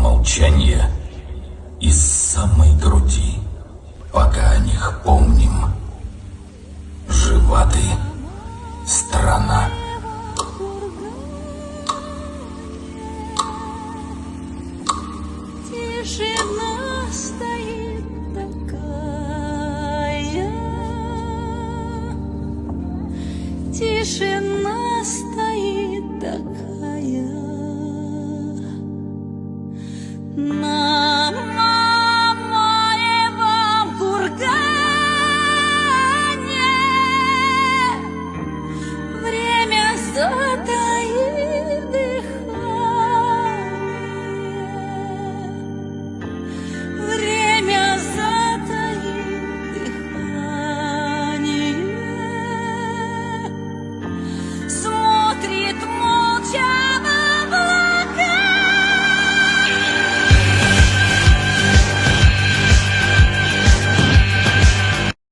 молчание из самой груди, пока о них помним. Жива ты, страна. Тишина стоит такая, тишина стоит такая.